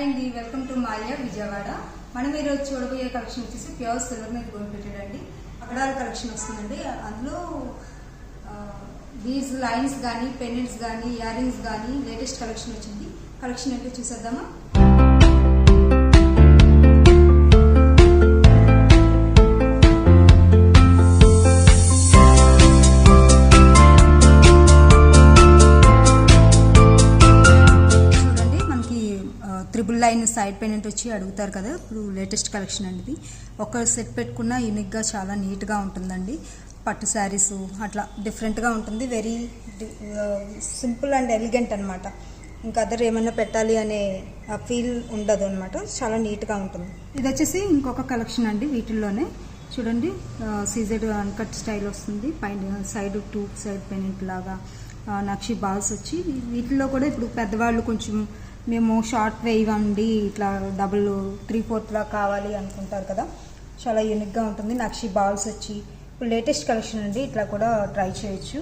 అండి, welcome to Mallya Vijayawada. మనం ఈరోజు చూడబోయే కలెక్షన్ వచ్చేసి ప్యూర్ సిల్వర్ మీద గోల్డ్ ప్లేటెడ్ అండి. అక్కడ కలెక్షన్ వస్తుందండి. అందులో బీడ్స్ లైన్స్ కానీ, పెండెంట్స్ కానీ, ఇయర్ రింగ్స్ కానీ లేటెస్ట్ కలెక్షన్ వచ్చింది. కలెక్షన్ ఏంటో చూసేద్దామా? ట్రిపుల్ లైన్ సైడ్ పెండెంట్ వచ్చి అడుగుతారు కదా, ఇప్పుడు లేటెస్ట్ కలెక్షన్ అండి. ఇది ఒక సెట్ పెట్టుకున్న యూనిక్గా చాలా నీట్గా ఉంటుందండి. పట్టు శారీస్ అట్లా డిఫరెంట్గా ఉంటుంది. వెరీ సింపుల్ అండ్ ఎలిగెంట్ అనమాట. ఇంకా అదర్ ఏమన్నా పెట్టాలి అనే ఫీల్ ఉండదు అనమాట. చాలా నీట్గా ఉంటుంది. ఇది వచ్చేసి ఇంకొక కలెక్షన్ అండి. వీటిల్లోనే చూడండి, సీజెడ్ అన్కట్ స్టైల్ వస్తుంది. పైన సైడ్ టూ సైడ్ పెండెంట్ లాగా నక్షి బాల్స్ వచ్చి, వీటిల్లో కూడా ఇప్పుడు పెద్దవాళ్ళు కొంచెం మేము షార్ట్ వేయవండి, ఇట్లా డబుల్ 3/4 లా కావాలి అనుకుంటారు కదా, చాలా యూనిక్గా ఉంటుంది. నక్షి బాల్స్ వచ్చి ఇప్పుడు లేటెస్ట్ కలెక్షన్ అండి. ఇట్లా కూడా ట్రై చేయొచ్చు.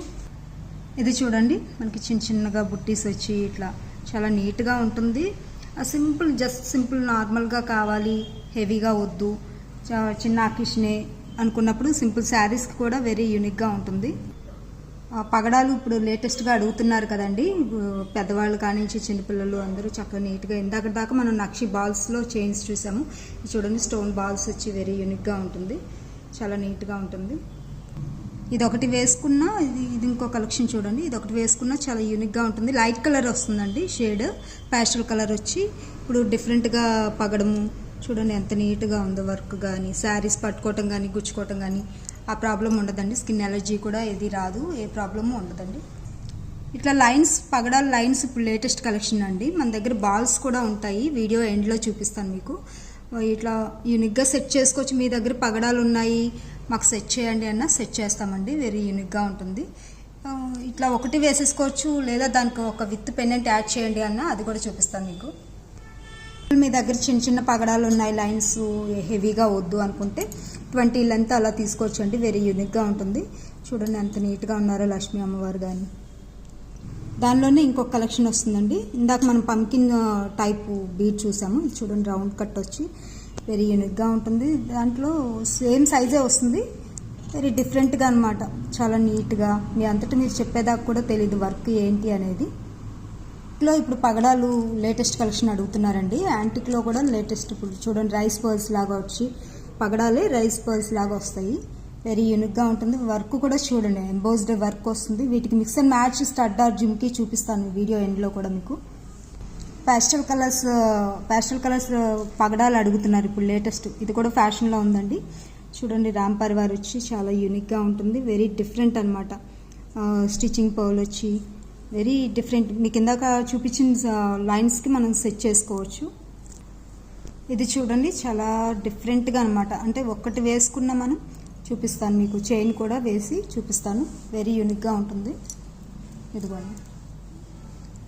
ఇది చూడండి, మనకి చిన్న చిన్నగా బుట్టీస్ వచ్చి ఇట్లా చాలా నీట్గా ఉంటుంది. సింపుల్, జస్ట్ సింపుల్ నార్మల్గా కావాలి, హెవీగా వద్దు, చిన్న అకేషనే అనుకున్నప్పుడు సింపుల్ శారీస్కి కూడా వెరీ యూనిక్గా ఉంటుంది. పగడాలు ఇప్పుడు లేటెస్ట్గా అడుగుతున్నారు కదండి, పెద్దవాళ్ళు కానించి చిన్నపిల్లలు అందరూ చక్కగా నీట్గా. ఇందాక దాకా మనం నక్షి బాల్స్లో చైన్స్ చూసాము. చూడండి, స్టోన్ బాల్స్ వచ్చి వెరీ యూనిక్గా ఉంటుంది, చాలా నీట్గా ఉంటుంది. ఇది ఒకటి వేసుకున్నా, ఇది ఇంకో కలెక్షన్ చూడండి. ఇది ఒకటి వేసుకున్నా చాలా యూనిక్గా ఉంటుంది. లైట్ కలర్ వస్తుందండి, షేడ్ ప్యాస్టల్ కలర్ వచ్చి ఇప్పుడు డిఫరెంట్గా పగడము చూడండి ఎంత నీట్గా ఉందో. వర్క్ కానీ, శారీస్ పట్టుకోవటం కానీ, గుచ్చుకోవటం కానీ ఆ ప్రాబ్లం ఉండదండి. స్కిన్ ఎలర్జీ కూడా ఏది రాదు, ఏ ప్రాబ్లము ఉండదండి. ఇట్లా లైన్స్, పగడాల లైన్స్ ఇప్పుడు లేటెస్ట్ కలెక్షన్ అండి. మన దగ్గర బాల్స్ కూడా ఉంటాయి, వీడియో ఎండ్లో చూపిస్తాను మీకు. ఇట్లా యూనిక్గా సెట్ చేసుకోవచ్చు. మీ దగ్గర పగడాలు ఉన్నాయి, మాకు సెట్ చేయండి అన్న సెట్ చేస్తామండి. వెరీ యూనిక్గా ఉంటుంది. ఇట్లా ఒకటి వేసేసుకోవచ్చు, లేదా దానికి ఒక విత్ పెండెంట్ యాడ్ చేయండి అన్న అది కూడా చూపిస్తాను మీకు. మీ దగ్గర చిన్న చిన్న పగడాలు ఉన్నాయి, లైన్స్ హెవీగా వద్దు అనుకుంటే 20 లెంత్ అలా తీసుకోవచ్చు అండి. వెరీ యూనిక్గా ఉంటుంది. చూడండి ఎంత నీట్గా ఉన్నారో లక్ష్మీ అమ్మవారు కానీ. దానిలోనే ఇంకొక కలెక్షన్ వస్తుందండి. ఇందాక మనం పంకిన్ టైప్ బీడ్ చూసాము. ఇది చూడండి, రౌండ్ కట్ వచ్చి వెరీ యూనిక్గా ఉంటుంది. దాంట్లో సేమ్ సైజే వస్తుంది, వెరీ డిఫరెంట్గా అనమాట. చాలా నీట్గా, మీ అంతటా మీరు చెప్పేదాకా కూడా తెలియదు వర్క్ ఏంటి అనేది. ఇప్పుడు పగడాలు లేటెస్ట్ కలెక్షన్ అడుగుతున్నారండి. యాంటిక్లో కూడా లేటెస్ట్ ఇప్పుడు చూడండి, రైస్ పర్ల్స్ లాగా వచ్చి పగడాలే రైస్ పర్ల్స్ లాగా వస్తాయి. వెరీ యూనిక్గా ఉంటుంది. వర్క్ కూడా చూడండి, ఎంబోస్డ్ వర్క్ వస్తుంది. వీటికి mix and match stud or జిమ్కి చూపిస్తాను వీడియో ఎండ్లో కూడా మీకు. ప్యాస్టల్ కలర్స్ పగడాలు అడుగుతున్నారు ఇప్పుడు లేటెస్ట్. ఇది కూడా ఫ్యాషన్లో ఉందండి. చూడండి, రామ్ పరివార్ వచ్చి చాలా యూనిక్గా ఉంటుంది. వెరీ డిఫరెంట్ అనమాట. స్టిచ్చింగ్ పర్ల్ వచ్చి వెరీ డిఫరెంట్. మీకు ఇందాక చూపించిన లైన్స్కి మనం సెట్ చేసుకోవచ్చు. ఇది చూడండి, చాలా డిఫరెంట్గా అనమాట. అంటే ఒక్కటి వేసుకున్న మనం చూపిస్తాను మీకు, చైన్ కూడా వేసి చూపిస్తాను. వెరీ యూనిక్గా ఉంటుంది. ఇదిగోండి,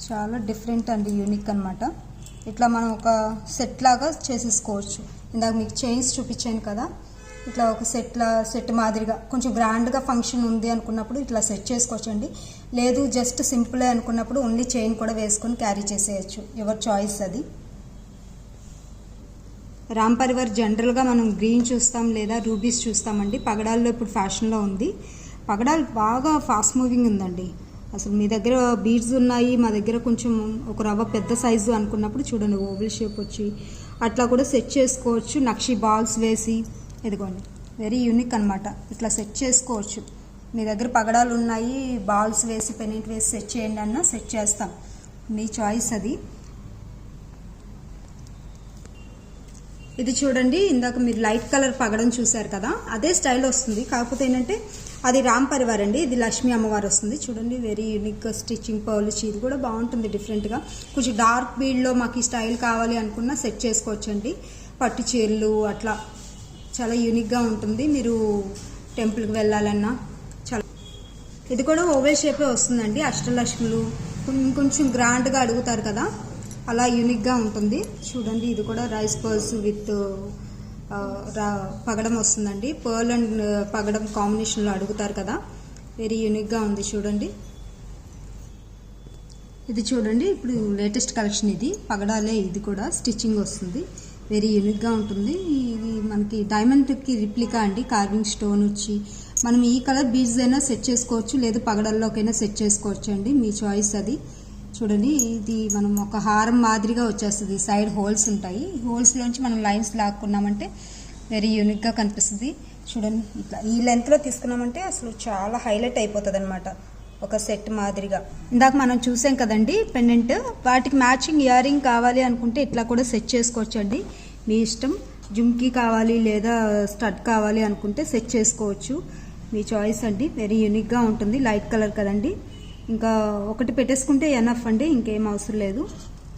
చాలా డిఫరెంట్ అండ్ యూనిక్ అనమాట. ఇట్లా మనం ఒక సెట్ లాగా చేసేసుకోవచ్చు. ఇందాక మీకు చైన్స్ చూపించాను కదా, ఇట్లా ఒక సెట్ మాదిరిగా కొంచెం గ్రాండ్గా ఫంక్షన్ ఉంది అనుకున్నప్పుడు ఇట్లా సెట్ చేసుకోవచ్చు అండి. లేదు జస్ట్ సింపులే అనుకున్నప్పుడు ఓన్లీ చైన్ కూడా వేసుకొని క్యారీ చేసేయచ్చు. ఎవరి చాయిస్ అది. రామ్ పరివార్ జనరల్గా మనం గ్రీన్ చూస్తాం, లేదా రూబీస్ చూస్తామండి. పగడాల్లో ఇప్పుడు ఫ్యాషన్లో ఉంది. పగడాలు బాగా ఫాస్ట్ మూవింగ్ ఉందండి. అసలు మీ దగ్గర బీడ్స్ ఉన్నాయి, మా దగ్గర కొంచెం ఒక రవ్వ పెద్ద సైజు అనుకున్నప్పుడు చూడండి, ఓవల్ షేప్ వచ్చి అట్లా కూడా సెట్ చేసుకోవచ్చు. నక్షి బాల్స్ వేసి ఇదిగోండి, వెరీ యూనిక్ అనమాట. ఇట్లా సెట్ చేసుకోవచ్చు. మీ దగ్గర పగడాలు ఉన్నాయి, బాల్స్ వేసి పెండెంట్ వేసి సెట్ చేయండి అన్న సెట్ చేస్తాం, మీ చాయిస్ అది. ఇది చూడండి, ఇందాక మీరు లైట్ కలర్ పగడం చూసారు కదా, అదే స్టైల్ వస్తుంది. కాకపోతే ఏంటంటే అది రామ్ పరివార్ అండి, ఇది లక్ష్మీ అమ్మవారు వస్తుంది. చూడండి, వెరీ యూనిక్ స్టిచ్చింగ్ పర్ల్ వచ్చి ఇది కూడా బాగుంటుంది డిఫరెంట్గా. కొంచెం డార్క్ బీడ్లో మాకు ఈ స్టైల్ కావాలి అనుకున్నా సెట్ చేసుకోవచ్చు అండి. పట్టు చీరలు అట్లా చాలా యూనిక్గా ఉంటుంది. మీరు టెంపుల్కి వెళ్ళాలన్నా చాలా. ఇది కూడా ఓవెల్ షేపే వస్తుందండి. అష్టలక్ష్ములు కొంచెం గ్రాండ్గా అడుగుతారు కదా, అలా యూనిక్గా ఉంటుంది. చూడండి, ఇది కూడా రైస్ పర్ల్స్ విత్ పగడం వస్తుందండి. పర్ల్ అండ్ పగడం కాంబినేషన్లో అడుగుతారు కదా, వెరీ యూనిక్గా ఉంది. చూడండి, ఇది చూడండి, ఇప్పుడు లేటెస్ట్ కలెక్షన్ ఇది. పగడాలే ఇది కూడా స్టిచ్చింగ్ వస్తుంది. వెరీ యూనిక్గా ఉంటుంది. ఇది మనకి డైమండ్కి రిప్లికా అండి. కార్వింగ్ స్టోన్ వచ్చి మనం ఈ కలర్ బీడ్స్ అయినా సెట్ చేసుకోవచ్చు, లేదు పగడల్లోకైనా సెట్ చేసుకోవచ్చు అండి, మీ చాయిస్ అది. చూడండి, ఇది మనం ఒక హారం మాదిరిగా వచ్చేస్తుంది. సైడ్ హోల్స్ ఉంటాయి. హోల్స్లోంచి మనం లైన్స్ లాక్కున్నామంటే వెరీ యూనిక్గా కనిపిస్తుంది. చూడండి, ఇట్లా ఈ లెంత్లో తీసుకున్నామంటే అసలు చాలా హైలైట్ అయిపోతుంది అనమాట, ఒక సెట్ మాదిరిగా. ఇందాక మనం చూసాం కదండి పెండెంట్, వాటికి మ్యాచింగ్ ఇయర్ రింగ్ కావాలి అనుకుంటే ఇట్లా కూడా సెట్ చేసుకోవచ్చు అండి, మీ ఇష్టం. జుమ్కీ కావాలి లేదా స్టడ్ కావాలి అనుకుంటే సెట్ చేసుకోవచ్చు, మీ చాయిస్ అండి. వెరీ యూనిక్గా ఉంటుంది. లైట్ కలర్ కదండి, ఇంకా ఒకటి పెట్టేసుకుంటే ఎనఫ్ అండి, ఇంకేం అవసరం లేదు.